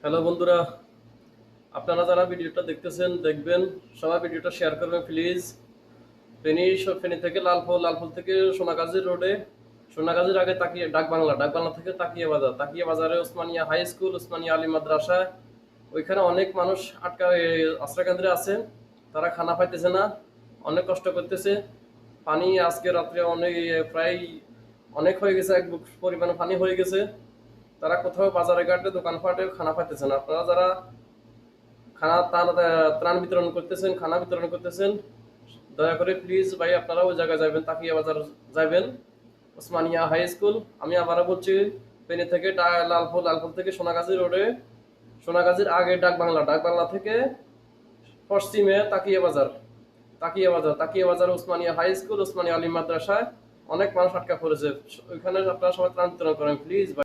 Hello বন্ধুরা, আপনারা যারা ভিডিওটা দেখতেছেন দেখবেন, সবাই ভিডিওটা শেয়ার করবেন প্লিজ। ফেনী থেকে লালপুর, লালপুর থেকে সোনাগাজী রোডে, সোনাগাজীর আগে তাকিয়ে ডাকবাংলা, ডাকবাংলা থেকে তাকিয়ে বাজারে ওসমানিয়া হাই স্কুল, ওসমানিয়া আলী মাদ্রাসা, ওইখানে অনেক মানুষ আশ্রয়কেন্দ্রে আছে। তারা খানা পাইতেছে না, অনেক কষ্ট করতেছে। পানি আজকে রাত্রে প্রায় অনেক হয়ে গেছে, এক বুক পরিমাণ পানি হয়ে গেছে। তারা কোথাও বাজারে ঘাটে দোকানপাটে খানা পাইতেছে না। আপনারা যারা ত্রাণ বিতরণ করতেছেন, খানা বিতরণ করতেছেন, দয়া করে প্লিজ ভাই আপনারা ওই জায়গায় যাবেন, তাকিয়া বাজার যাবেন, ওসমানিয়া হাই স্কুল। আমি আবারও বলছি, ফেনী থেকে লালপুর, লালপুর থেকে সোনাগাজী রোডে, সোনাগাজীর আগে ডাকবাংলা, ডাকবাংলা থেকে পশ্চিমে তাকিয়া বাজার ওসমানিয়া হাই স্কুল, ওসমানিয়া আলী মাদ্রাসায় অনেক মানুষ আটকা পড়েছে। ওইখানে আপনারা সবাই ত্রাণ বিতরণ করেন প্লিজ।